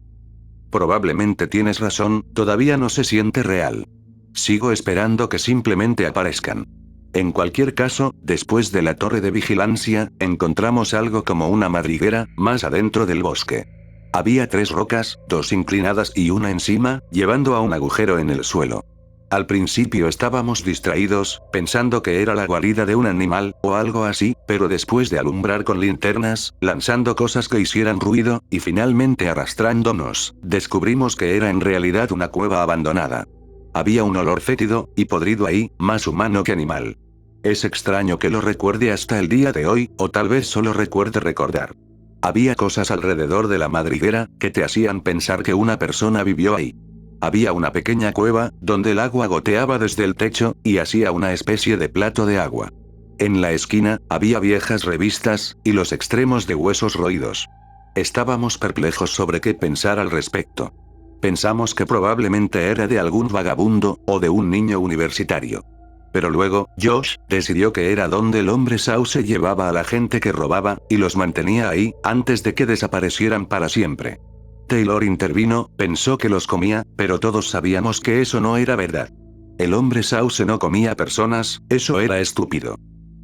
Probablemente tienes razón, todavía no se siente real. Sigo esperando que simplemente aparezcan. En cualquier caso, después de la torre de vigilancia, encontramos algo como una madriguera, más adentro del bosque. Había 3 rocas, 2 inclinadas y una encima, llevando a un agujero en el suelo. Al principio estábamos distraídos, pensando que era la guarida de un animal, o algo así, pero después de alumbrar con linternas, lanzando cosas que hicieran ruido, y finalmente arrastrándonos, descubrimos que era en realidad una cueva abandonada. Había un olor fétido y podrido ahí, más humano que animal. Es extraño que lo recuerde hasta el día de hoy, o tal vez solo recuerde recordar. Había cosas alrededor de la madriguera, que te hacían pensar que una persona vivió ahí. Había una pequeña cueva, donde el agua goteaba desde el techo, y hacía una especie de plato de agua. En la esquina, había viejas revistas, y los extremos de huesos roídos. Estábamos perplejos sobre qué pensar al respecto. Pensamos que probablemente era de algún vagabundo, o de un niño universitario. Pero luego, Josh decidió que era donde el hombre Sauce llevaba a la gente que robaba, y los mantenía ahí, antes de que desaparecieran para siempre. Taylor intervino, pensó que los comía, pero todos sabíamos que eso no era verdad. El hombre Sauce no comía personas, eso era estúpido.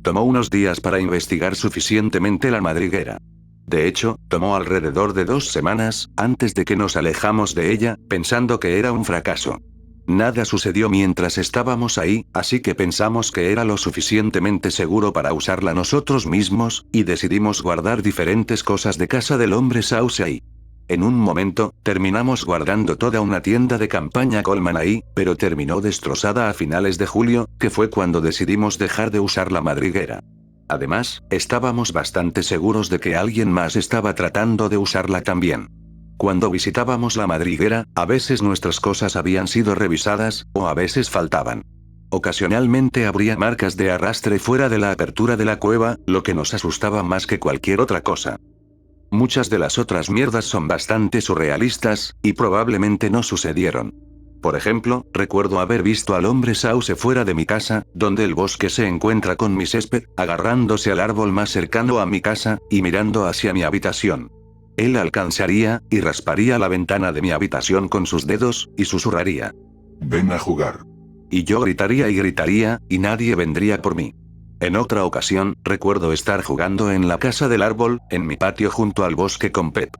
Tomó unos días para investigar suficientemente la madriguera. De hecho, tomó alrededor de 2 semanas, antes de que nos alejamos de ella, pensando que era un fracaso. Nada sucedió mientras estábamos ahí, así que pensamos que era lo suficientemente seguro para usarla nosotros mismos, y decidimos guardar diferentes cosas de casa del hombre Sauce ahí. En un momento, terminamos guardando toda una tienda de campaña Coleman ahí, pero terminó destrozada a finales de julio, que fue cuando decidimos dejar de usar la madriguera. Además, estábamos bastante seguros de que alguien más estaba tratando de usarla también. Cuando visitábamos la madriguera, a veces nuestras cosas habían sido revisadas, o a veces faltaban. Ocasionalmente habría marcas de arrastre fuera de la apertura de la cueva, lo que nos asustaba más que cualquier otra cosa. Muchas de las otras mierdas son bastante surrealistas, y probablemente no sucedieron. Por ejemplo, recuerdo haber visto al hombre Sauce fuera de mi casa, donde el bosque se encuentra con mi césped, agarrándose al árbol más cercano a mi casa, y mirando hacia mi habitación. Él alcanzaría, y rasparía la ventana de mi habitación con sus dedos, y susurraría: Ven a jugar. Y yo gritaría, y nadie vendría por mí. En otra ocasión, recuerdo estar jugando en la casa del árbol, en mi patio junto al bosque con Pep.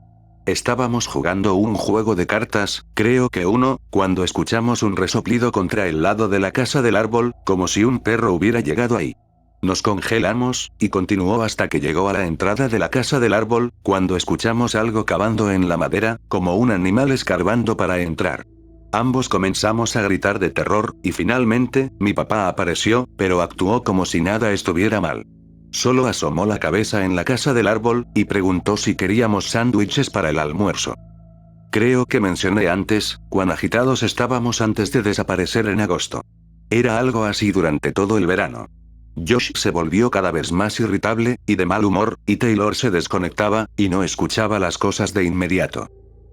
Estábamos jugando un juego de cartas, creo que uno, cuando escuchamos un resoplido contra el lado de la casa del árbol, como si un perro hubiera llegado ahí. Nos congelamos, y continuó hasta que llegó a la entrada de la casa del árbol, cuando escuchamos algo cavando en la madera, como un animal escarbando para entrar. Ambos comenzamos a gritar de terror, y finalmente, mi papá apareció, pero actuó como si nada estuviera mal. Solo asomó la cabeza en la casa del árbol, y preguntó si queríamos sándwiches para el almuerzo. Creo que mencioné antes, cuán agitados estábamos antes de desaparecer en agosto. Era algo así durante todo el verano. Josh se volvió cada vez más irritable, y de mal humor, y Taylor se desconectaba, y no escuchaba las cosas de inmediato.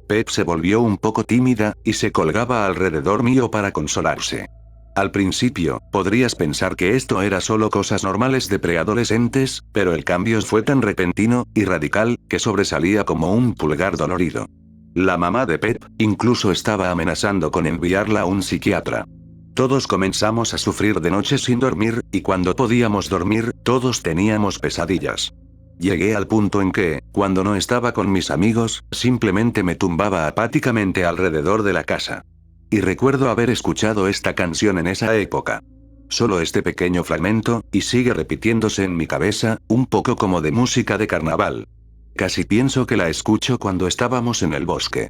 Pep se volvió un poco tímida, y se colgaba alrededor mío para consolarse. Al principio, podrías pensar que esto era solo cosas normales de preadolescentes, pero el cambio fue tan repentino, y radical, que sobresalía como un pulgar dolorido. La mamá de Pep, incluso estaba amenazando con enviarla a un psiquiatra. Todos comenzamos a sufrir de noche sin dormir, y cuando podíamos dormir, todos teníamos pesadillas. Llegué al punto en que, cuando no estaba con mis amigos, simplemente me tumbaba apáticamente alrededor de la casa. Y recuerdo haber escuchado esta canción en esa época. Solo este pequeño fragmento, y sigue repitiéndose en mi cabeza, un poco como de música de carnaval. Casi pienso que la escucho cuando estábamos en el bosque.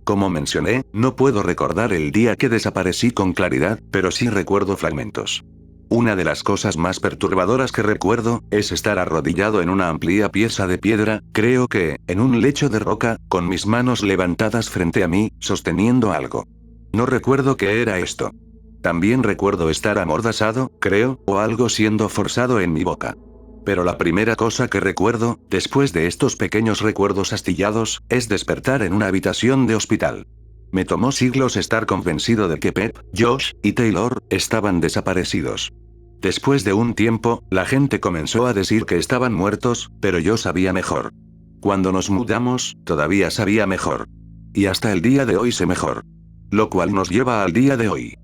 Como mencioné, no puedo recordar el día que desaparecí con claridad, pero sí recuerdo fragmentos. Una de las cosas más perturbadoras que recuerdo, es estar arrodillado en una amplia pieza de piedra, creo que, en un lecho de roca, con mis manos levantadas frente a mí, sosteniendo algo. No recuerdo qué era esto. También recuerdo estar amordazado, creo, o algo siendo forzado en mi boca. Pero la primera cosa que recuerdo, después de estos pequeños recuerdos astillados, es despertar en una habitación de hospital. Me tomó siglos estar convencido de que Pep, Josh, y Taylor, estaban desaparecidos. Después de un tiempo, la gente comenzó a decir que estaban muertos, pero yo sabía mejor. Cuando nos mudamos, todavía sabía mejor. Y hasta el día de hoy sé mejor. Lo cual nos lleva al día de hoy.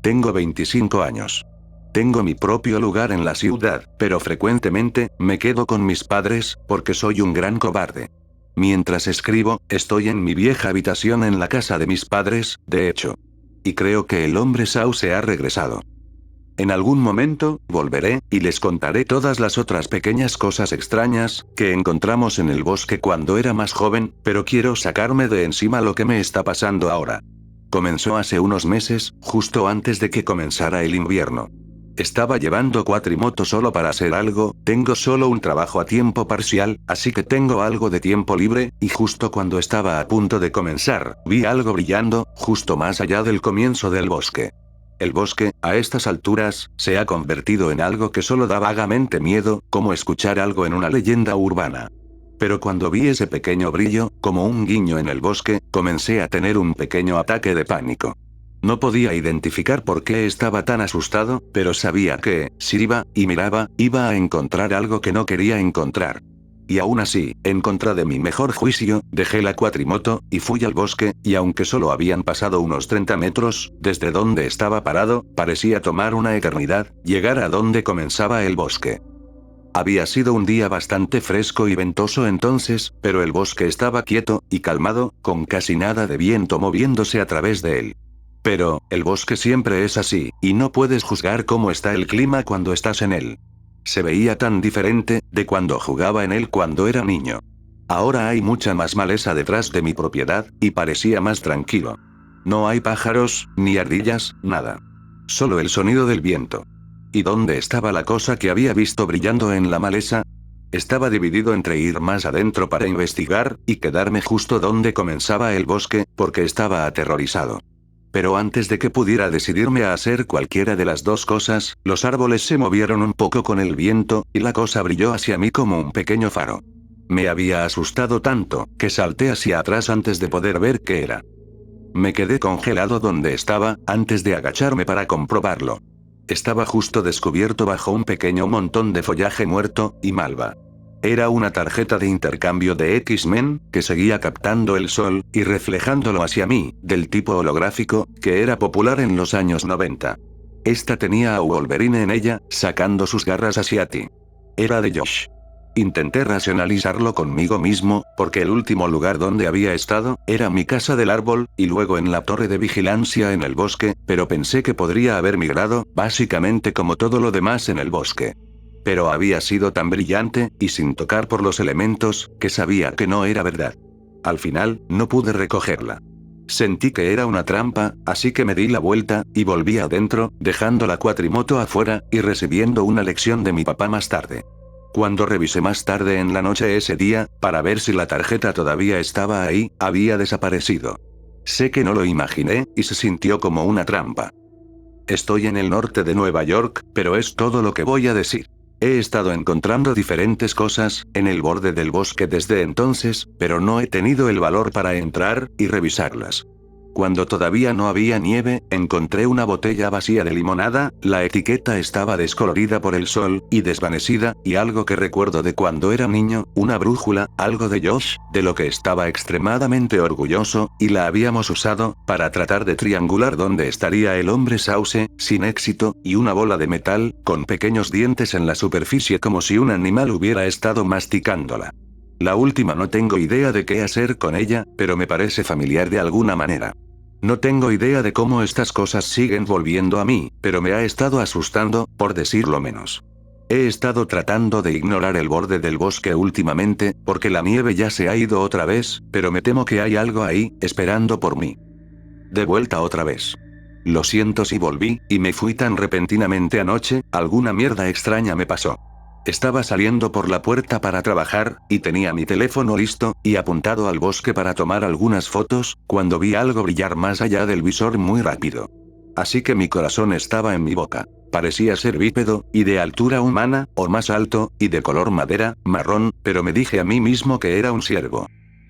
Tengo 25 años. Tengo mi propio lugar en la ciudad, pero frecuentemente, me quedo con mis padres, porque soy un gran cobarde. Mientras escribo, estoy en mi vieja habitación en la casa de mis padres, de hecho. Y creo que el hombre Sauce ha regresado. En algún momento, volveré, y les contaré todas las otras pequeñas cosas extrañas, que encontramos en el bosque cuando era más joven, pero quiero sacarme de encima lo que me está pasando ahora. Comenzó hace unos meses, justo antes de que comenzara el invierno. Estaba llevando cuatrimoto solo para hacer algo, tengo solo un trabajo a tiempo parcial, así que tengo algo de tiempo libre, y justo cuando estaba a punto de comenzar, vi algo brillando, justo más allá del comienzo del bosque. El bosque, a estas alturas, se ha convertido en algo que solo da vagamente miedo, como escuchar algo en una leyenda urbana. Pero cuando vi ese pequeño brillo, como un guiño en el bosque, comencé a tener un pequeño ataque de pánico. No podía identificar por qué estaba tan asustado, pero sabía que, si iba, y miraba, iba a encontrar algo que no quería encontrar. Y aún así, en contra de mi mejor juicio, dejé la cuatrimoto, y fui al bosque, y aunque solo habían pasado unos 30 metros, desde donde estaba parado, parecía tomar una eternidad, llegar a donde comenzaba el bosque. Había sido un día bastante fresco y ventoso entonces, pero el bosque estaba quieto, y calmado, con casi nada de viento moviéndose a través de él. Pero, el bosque siempre es así, y no puedes juzgar cómo está el clima cuando estás en él. Se veía tan diferente, de cuando jugaba en él cuando era niño. Ahora hay mucha más maleza detrás de mi propiedad, y parecía más tranquilo. No hay pájaros, ni ardillas, nada. Solo el sonido del viento. ¿Y dónde estaba la cosa que había visto brillando en la maleza? Estaba dividido entre ir más adentro para investigar, y quedarme justo donde comenzaba el bosque, porque estaba aterrorizado. Pero antes de que pudiera decidirme a hacer cualquiera de las dos cosas, los árboles se movieron un poco con el viento, y la cosa brilló hacia mí como un pequeño faro. Me había asustado tanto, que salté hacia atrás antes de poder ver qué era. Me quedé congelado donde estaba, antes de agacharme para comprobarlo. Estaba justo descubierto bajo un pequeño montón de follaje muerto, y malva. Era una tarjeta de intercambio de X-Men, que seguía captando el sol, y reflejándolo hacia mí, del tipo holográfico, que era popular en los años 90. Esta tenía a Wolverine en ella, sacando sus garras hacia ti. Era de Josh. Intenté racionalizarlo conmigo mismo, porque el último lugar donde había estado, era mi casa del árbol, y luego en la torre de vigilancia en el bosque, pero pensé que podría haber migrado, básicamente como todo lo demás en el bosque. Pero había sido tan brillante, y sin tocar por los elementos, que sabía que no era verdad. Al final, no pude recogerla. Sentí que era una trampa, así que me di la vuelta, y volví adentro, dejando la cuatrimoto afuera, y recibiendo una lección de mi papá más tarde. Cuando revisé más tarde en la noche ese día, para ver si la tarjeta todavía estaba ahí, había desaparecido. Sé que no lo imaginé, y se sintió como una trampa. Estoy en el norte de Nueva York, pero es todo lo que voy a decir. He estado encontrando diferentes cosas, en el borde del bosque desde entonces, pero no he tenido el valor para entrar, y revisarlas. Cuando todavía no había nieve, encontré una botella vacía de limonada, la etiqueta estaba descolorida por el sol, y desvanecida, y algo que recuerdo de cuando era niño, una brújula, algo de Josh, de lo que estaba extremadamente orgulloso, y la habíamos usado, para tratar de triangular dónde estaría el hombre sauce, sin éxito, y una bola de metal, con pequeños dientes en la superficie como si un animal hubiera estado masticándola. La última no tengo idea de qué hacer con ella, pero me parece familiar de alguna manera. No tengo idea de cómo estas cosas siguen volviendo a mí, pero me ha estado asustando, por decirlo menos. He estado tratando de ignorar el borde del bosque últimamente, porque la nieve ya se ha ido otra vez, pero me temo que hay algo ahí, esperando por mí. De vuelta otra vez. Lo siento si volví, y me fui tan repentinamente anoche, alguna mierda extraña me pasó. Estaba saliendo por la puerta para trabajar, y tenía mi teléfono listo, y apuntado al bosque para tomar algunas fotos, cuando vi algo brillar más allá del visor muy rápido. Así que mi corazón estaba en mi boca. Parecía ser bípedo, y de altura humana, o más alto, y de color madera, marrón, pero me dije a mí mismo que era un ciervo.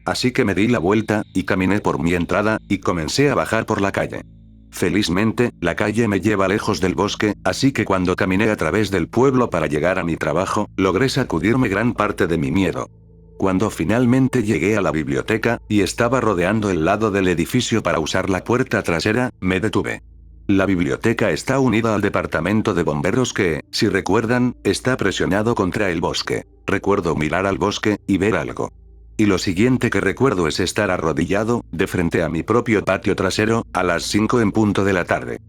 Así que me di la vuelta, y caminé por mi entrada, y comencé a bajar por la calle. Felizmente, la calle me lleva lejos del bosque, así que cuando caminé a través del pueblo para llegar a mi trabajo, logré sacudirme gran parte de mi miedo. Cuando finalmente llegué a la biblioteca, y estaba rodeando el lado del edificio para usar la puerta trasera, me detuve. La biblioteca está unida al departamento de bomberos que, si recuerdan, está presionado contra el bosque. Recuerdo mirar al bosque, y ver algo. Y lo siguiente que recuerdo es estar arrodillado, de frente a mi propio patio trasero, a las 5 en punto de la tarde.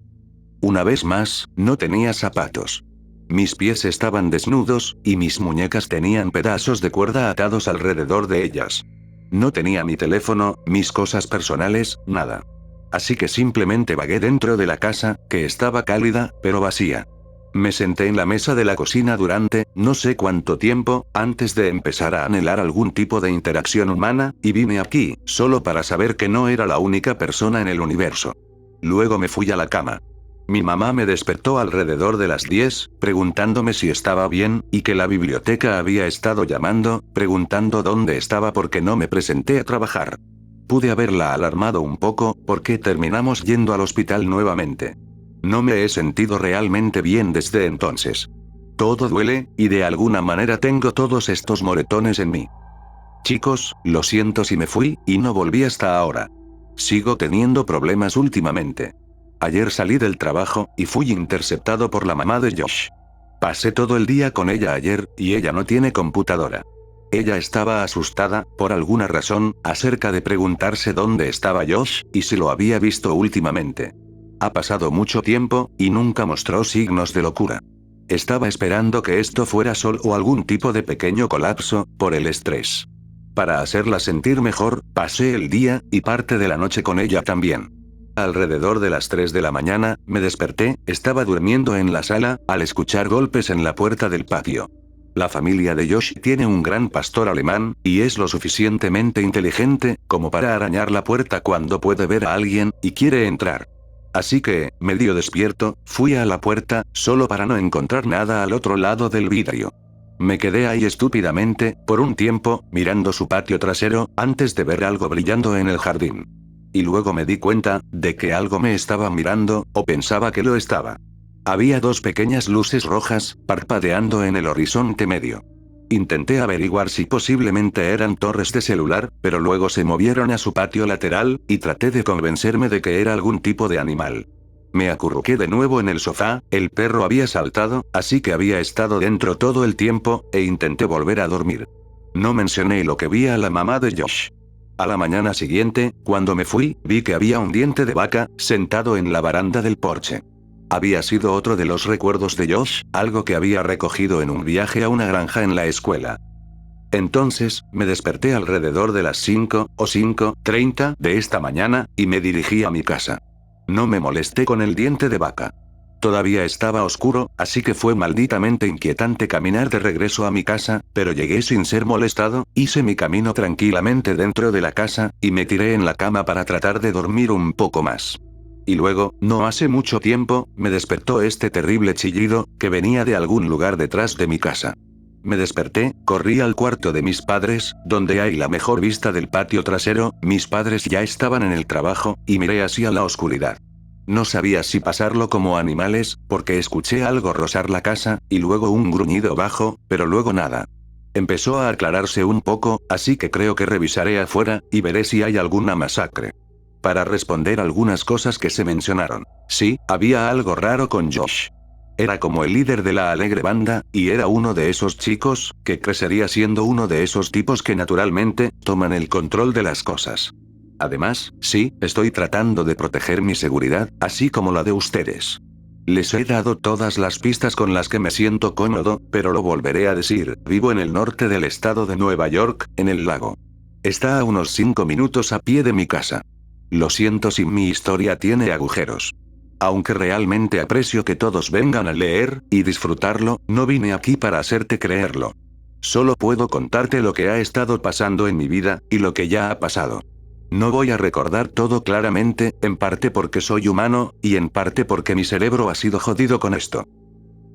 Una vez más, no tenía zapatos. Mis pies estaban desnudos, y mis muñecas tenían pedazos de cuerda atados alrededor de ellas. No tenía mi teléfono, mis cosas personales, nada. Así que simplemente vagué dentro de la casa, que estaba cálida, pero vacía. Me senté en la mesa de la cocina durante, no sé cuánto tiempo, antes de empezar a anhelar algún tipo de interacción humana, y vine aquí, solo para saber que no era la única persona en el universo. Luego me fui a la cama. Mi mamá me despertó alrededor de las 10, preguntándome si estaba bien, y que la biblioteca había estado llamando, preguntando dónde estaba porque no me presenté a trabajar. Pude haberla alarmado un poco, porque terminamos yendo al hospital nuevamente. No me he sentido realmente bien desde entonces. Todo duele, y de alguna manera tengo todos estos moretones en mí. Chicos, lo siento si me fui, y no volví hasta ahora. Sigo teniendo problemas últimamente. Ayer salí del trabajo, y fui interceptado por la mamá de Josh. Pasé todo el día con ella ayer, y ella no tiene computadora. Ella estaba asustada, por alguna razón, acerca de preguntarse dónde estaba Josh, y si lo había visto últimamente. Ha pasado mucho tiempo, y nunca mostró signos de locura. Estaba esperando que esto fuera solo algún tipo de pequeño colapso, por el estrés. Para hacerla sentir mejor, pasé el día, y parte de la noche con ella también. Alrededor de las 3 de la mañana, me desperté, estaba durmiendo en la sala, al escuchar golpes en la puerta del patio. La familia de Josh tiene un gran pastor alemán, y es lo suficientemente inteligente, como para arañar la puerta cuando puede ver a alguien, y quiere entrar. Así que, medio despierto, fui a la puerta, solo para no encontrar nada al otro lado del vidrio. Me quedé ahí estúpidamente, por un tiempo, mirando su patio trasero, antes de ver algo brillando en el jardín. Y luego me di cuenta, de que algo me estaba mirando, o pensaba que lo estaba. Había dos pequeñas luces rojas, parpadeando en el horizonte medio. Intenté averiguar si posiblemente eran torres de celular, pero luego se movieron a su patio lateral, y traté de convencerme de que era algún tipo de animal. Me acurruqué de nuevo en el sofá, el perro había saltado, así que había estado dentro todo el tiempo, e intenté volver a dormir. No mencioné lo que vi a la mamá de Josh. A la mañana siguiente, cuando me fui, vi que había un diente de vaca, sentado en la baranda del porche. Había sido otro de los recuerdos de Josh, algo que había recogido en un viaje a una granja en la escuela. Entonces, me desperté alrededor de las 5, o 5:30 de esta mañana, y me dirigí a mi casa. No me molesté con el diente de vaca. Todavía estaba oscuro, así que fue malditamente inquietante caminar de regreso a mi casa, pero llegué sin ser molestado, hice mi camino tranquilamente dentro de la casa, y me tiré en la cama para tratar de dormir un poco más. Y luego, no hace mucho tiempo, me despertó este terrible chillido, que venía de algún lugar detrás de mi casa. Me desperté, corrí al cuarto de mis padres, donde hay la mejor vista del patio trasero, mis padres ya estaban en el trabajo, y miré hacia la oscuridad. No sabía si pasarlo como animales, porque escuché algo rozar la casa, y luego un gruñido bajo, pero luego nada. Empezó a aclararse un poco, así que creo que revisaré afuera, y veré si hay alguna masacre. Para responder algunas cosas que se mencionaron. Sí, había algo raro con Josh. Era como el líder de la alegre banda, y era uno de esos chicos, que crecería siendo uno de esos tipos que naturalmente, toman el control de las cosas. Además, sí, estoy tratando de proteger mi seguridad, así como la de ustedes. Les he dado todas las pistas con las que me siento cómodo, pero lo volveré a decir, vivo en el norte del estado de Nueva York, en el lago. Está a unos 5 minutos a pie de mi casa. Lo siento si mi historia tiene agujeros. Aunque realmente aprecio que todos vengan a leer, y disfrutarlo, no vine aquí para hacerte creerlo. Solo puedo contarte lo que ha estado pasando en mi vida, y lo que ya ha pasado. No voy a recordar todo claramente, en parte porque soy humano, y en parte porque mi cerebro ha sido jodido con esto.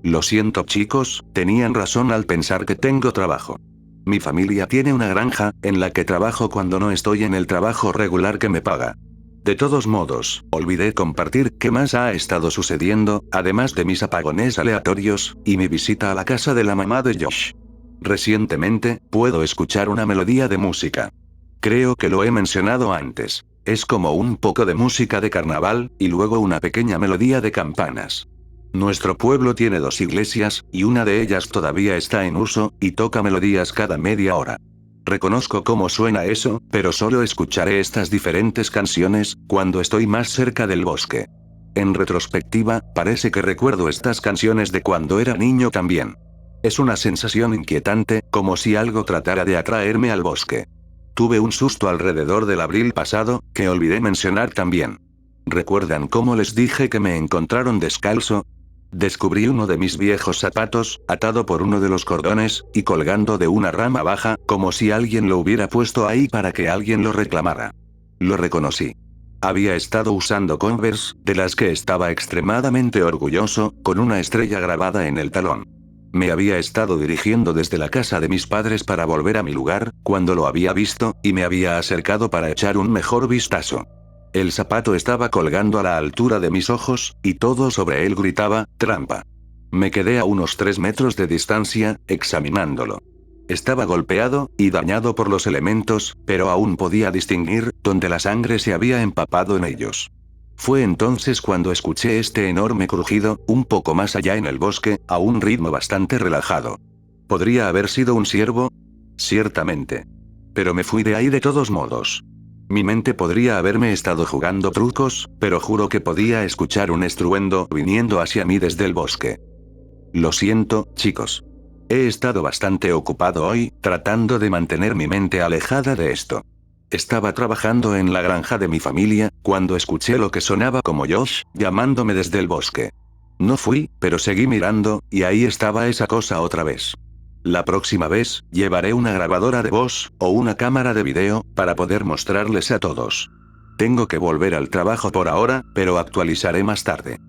Lo siento chicos, tenían razón al pensar que tengo trabajo. Mi familia tiene una granja, en la que trabajo cuando no estoy en el trabajo regular que me paga. De todos modos, olvidé compartir qué más ha estado sucediendo, además de mis apagones aleatorios, y mi visita a la casa de la mamá de Josh. Recientemente, puedo escuchar una melodía de música. Creo que lo he mencionado antes. Es como un poco de música de carnaval, y luego una pequeña melodía de campanas. Nuestro pueblo tiene 2 iglesias, y una de ellas todavía está en uso, y toca melodías cada media hora. Reconozco cómo suena eso, pero solo escucharé estas diferentes canciones, cuando estoy más cerca del bosque. En retrospectiva, parece que recuerdo estas canciones de cuando era niño también. Es una sensación inquietante, como si algo tratara de atraerme al bosque. Tuve un susto alrededor del abril pasado, que olvidé mencionar también. ¿Recuerdan cómo les dije que me encontraron descalzo? Descubrí uno de mis viejos zapatos, atado por uno de los cordones, y colgando de una rama baja, como si alguien lo hubiera puesto ahí para que alguien lo reclamara. Lo reconocí. Había estado usando Converse, de las que estaba extremadamente orgulloso, con una estrella grabada en el talón. Me había estado dirigiendo desde la casa de mis padres para volver a mi lugar, cuando lo había visto, y me había acercado para echar un mejor vistazo. El zapato estaba colgando a la altura de mis ojos, y todo sobre él gritaba, trampa. Me quedé a unos 3 metros de distancia, examinándolo. Estaba golpeado, y dañado por los elementos, pero aún podía distinguir, donde la sangre se había empapado en ellos. Fue entonces cuando escuché este enorme crujido, un poco más allá en el bosque, a un ritmo bastante relajado. ¿Podría haber sido un ciervo? Ciertamente. Pero me fui de ahí de todos modos. Mi mente podría haberme estado jugando trucos, pero juro que podía escuchar un estruendo viniendo hacia mí desde el bosque. Lo siento, chicos. He estado bastante ocupado hoy, tratando de mantener mi mente alejada de esto. Estaba trabajando en la granja de mi familia, cuando escuché lo que sonaba como Josh, llamándome desde el bosque. No fui, pero seguí mirando, y ahí estaba esa cosa otra vez. La próxima vez, llevaré una grabadora de voz, o una cámara de video, para poder mostrarles a todos. Tengo que volver al trabajo por ahora, pero actualizaré más tarde.